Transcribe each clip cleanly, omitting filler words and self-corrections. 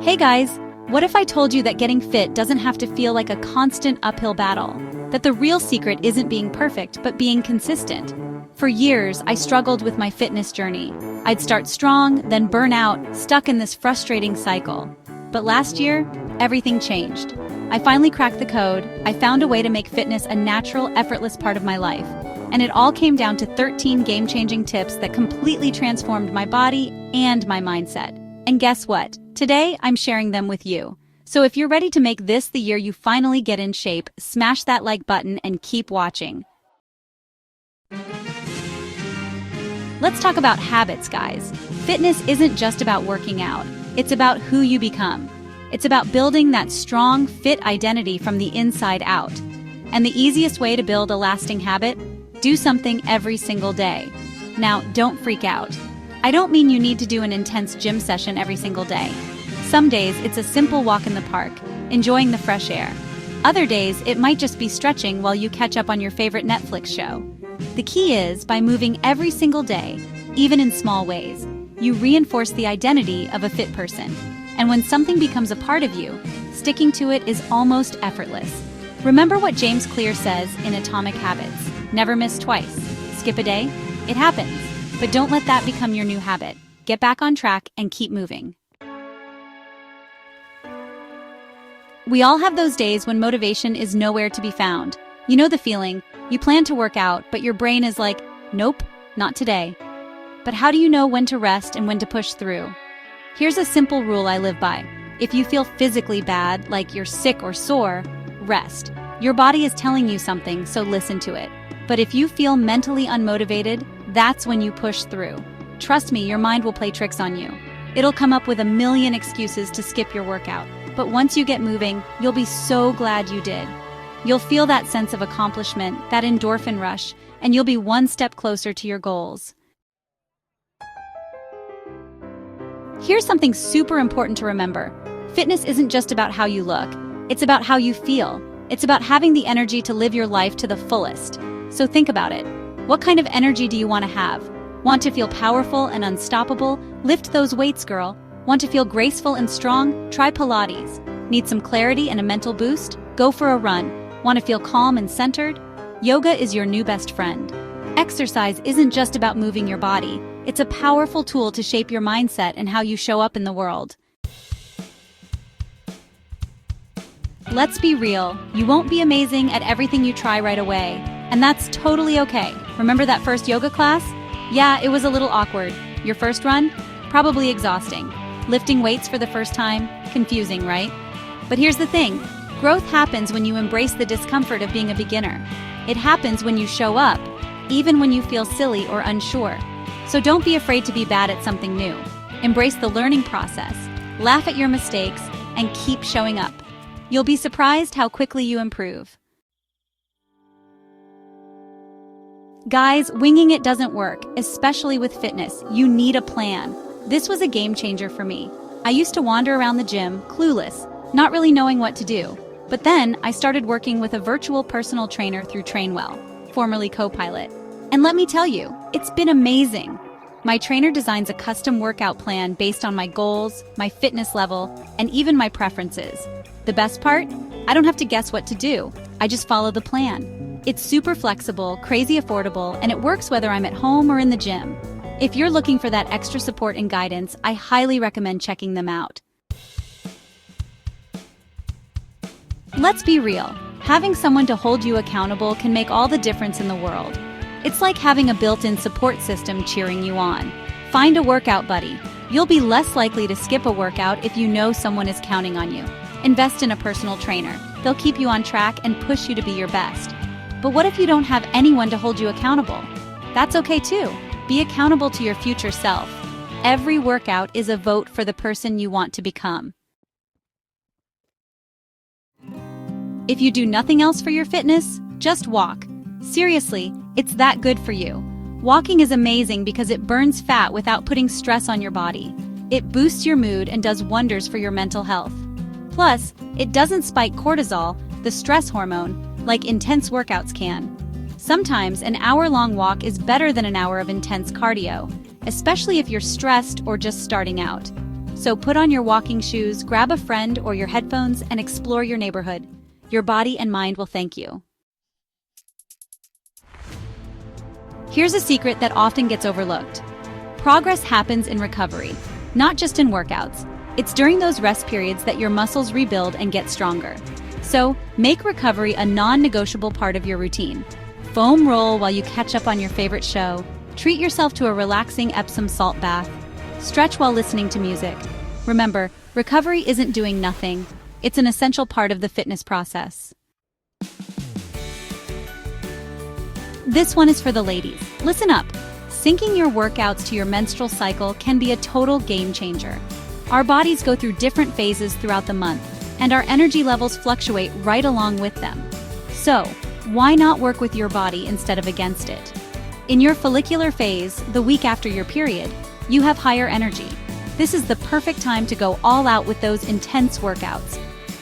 Hey guys, what if I told you that getting fit doesn't have to feel like a constant uphill battle? That the real secret isn't being perfect, but being consistent. For years, I struggled with my fitness journey. I'd start strong, then burn out, stuck in this frustrating cycle. But last year, everything changed. I finally cracked the code. I found a way to make fitness a natural, effortless part of my life. And it all came down to 13 game-changing tips that completely transformed my body and my mindset. And guess what? Today, I'm sharing them with you. So if you're ready to make this the year you finally get in shape, smash that like button and keep watching. Let's talk about habits, guys. Fitness isn't just about working out. It's about who you become. It's about building that strong, fit identity from the inside out. And the easiest way to build a lasting habit? Do something every single day. Now, don't freak out. I don't mean you need to do an intense gym session every single day. Some days, it's a simple walk in the park, enjoying the fresh air. Other days, it might just be stretching while you catch up on your favorite Netflix show. The key is, by moving every single day, even in small ways, you reinforce the identity of a fit person. And when something becomes a part of you, sticking to it is almost effortless. Remember what James Clear says in Atomic Habits: never miss twice. Skip a day? It happens. But don't let that become your new habit. Get back on track and keep moving. We all have those days when motivation is nowhere to be found. You know the feeling. You plan to work out, but your brain is like, nope, not today. But how do you know when to rest and when to push through? Here's a simple rule I live by. If you feel physically bad, like you're sick or sore, rest. Your body is telling you something, so listen to it. But if you feel mentally unmotivated, that's when you push through. Trust me, your mind will play tricks on you. It'll come up with a million excuses to skip your workout. But once you get moving, you'll be so glad you did. You'll feel that sense of accomplishment, that endorphin rush, and you'll be one step closer to your goals. Here's something super important to remember. Fitness isn't just about how you look. It's about how you feel. It's about having the energy to live your life to the fullest. So think about it. What kind of energy do you want to have? Want to feel powerful and unstoppable? Lift those weights, girl. Want to feel graceful and strong? Try Pilates. Need some clarity and a mental boost? Go for a run. Want to feel calm and centered? Yoga is your new best friend. Exercise isn't just about moving your body. It's a powerful tool to shape your mindset and how you show up in the world. Let's be real. You won't be amazing at everything you try right away. And that's totally okay. Remember that first yoga class? Yeah, it was a little awkward. Your first run? Probably exhausting. Lifting weights for the first time? Confusing, right? But here's the thing. Growth happens when you embrace the discomfort of being a beginner. It happens when you show up, even when you feel silly or unsure. So don't be afraid to be bad at something new. Embrace the learning process, laugh at your mistakes, and keep showing up. You'll be surprised how quickly you improve. Guys, winging it doesn't work, especially with fitness. You need a plan. This was a game changer for me. I used to wander around the gym, clueless, not really knowing what to do. But then I started working with a virtual personal trainer through Trainwell, formerly Copilot. And let me tell you, it's been amazing. My trainer designs a custom workout plan based on my goals, my fitness level, and even my preferences. The best part? I don't have to guess what to do. I just follow the plan. It's super flexible, crazy affordable, and it works whether I'm at home or in the gym. If you're looking for that extra support and guidance, I highly recommend checking them out. Let's be real. Having someone to hold you accountable can make all the difference in the world. It's like having a built-in support system cheering you on. Find a workout buddy. You'll be less likely to skip a workout if you know someone is counting on you. Invest in a personal trainer. They'll keep you on track and push you to be your best. But what if you don't have anyone to hold you accountable? That's okay too. Be accountable to your future self. Every workout is a vote for the person you want to become. If you do nothing else for your fitness, just walk. Seriously, it's that good for you. Walking is amazing because it burns fat without putting stress on your body. It boosts your mood and does wonders for your mental health. Plus, it doesn't spike cortisol, the stress hormone, like intense workouts can. Sometimes an hour-long walk is better than an hour of intense cardio, especially if you're stressed or just starting out. So put on your walking shoes, grab a friend or your headphones, and explore your neighborhood. Your body and mind will thank you. Here's a secret that often gets overlooked. Progress happens in recovery, not just in workouts. It's during those rest periods that your muscles rebuild and get stronger. So, make recovery a non-negotiable part of your routine. Foam roll while you catch up on your favorite show. Treat yourself to a relaxing Epsom salt bath. Stretch while listening to music. Remember, recovery isn't doing nothing. It's an essential part of the fitness process. This one is for the ladies. Listen up. Syncing your workouts to your menstrual cycle can be a total game changer. Our bodies go through different phases throughout the month, and our energy levels fluctuate right along with them. So, why not work with your body instead of against it? In your follicular phase, the week after your period, you have higher energy. This is the perfect time to go all out with those intense workouts.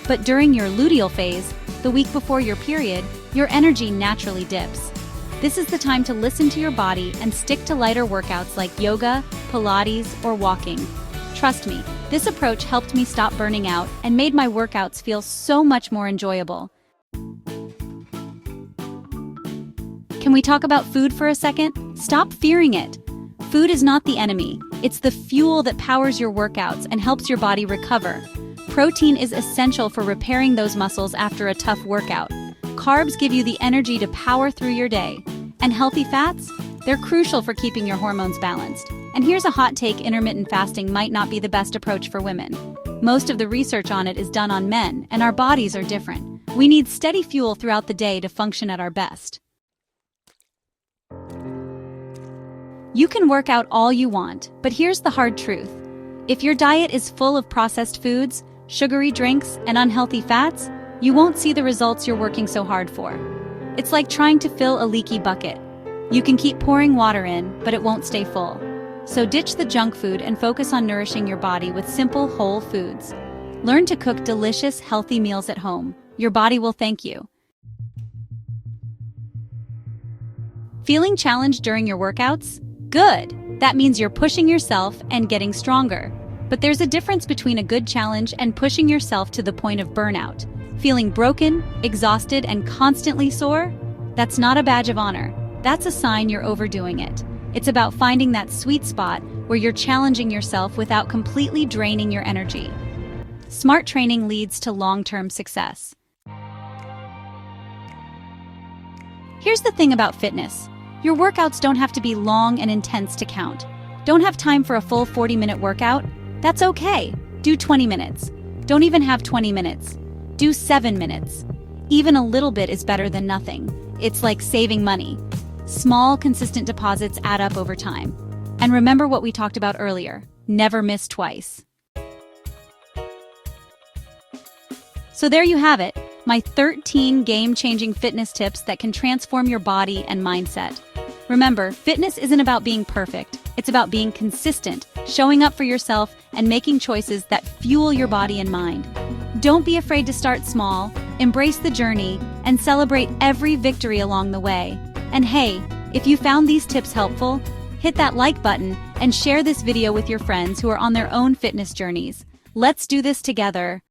But during your luteal phase, the week before your period, your energy naturally dips. This is the time to listen to your body and stick to lighter workouts like yoga, Pilates, or walking. Trust me, this approach helped me stop burning out and made my workouts feel so much more enjoyable. Can we talk about food for a second? Stop fearing it. Food is not the enemy. It's the fuel that powers your workouts and helps your body recover. Protein is essential for repairing those muscles after a tough workout. Carbs give you the energy to power through your day. And healthy fats? They're crucial for keeping your hormones balanced. And here's a hot take: intermittent fasting might not be the best approach for women. Most of the research on it is done on men, and our bodies are different. We need steady fuel throughout the day to function at our best. You can work out all you want, but here's the hard truth. If your diet is full of processed foods, sugary drinks, and unhealthy fats, you won't see the results you're working so hard for. It's like trying to fill a leaky bucket. You can keep pouring water in, but it won't stay full. So ditch the junk food and focus on nourishing your body with simple, whole foods. Learn to cook delicious, healthy meals at home. Your body will thank you. Feeling challenged during your workouts? Good! That means you're pushing yourself and getting stronger. But there's a difference between a good challenge and pushing yourself to the point of burnout. Feeling broken, exhausted, and constantly sore? That's not a badge of honor. That's a sign you're overdoing it. It's about finding that sweet spot where you're challenging yourself without completely draining your energy. Smart training leads to long-term success. Here's the thing about fitness. Your workouts don't have to be long and intense to count. Don't have time for a full 40-minute workout? That's okay. Do 20 minutes. Don't even have 20 minutes. Do 7 minutes. Even a little bit is better than nothing. It's like saving money. Small, consistent deposits add up over time. And remember what we talked about earlier: never miss twice. So there you have it, my 13 game-changing fitness tips that can transform your body and mindset. Remember, fitness isn't about being perfect. It's about being consistent, showing up for yourself, and making choices that fuel your body and mind. Don't be afraid to start small, embrace the journey, and celebrate every victory along the way. And hey, if you found these tips helpful, hit that like button and share this video with your friends who are on their own fitness journeys. Let's do this together.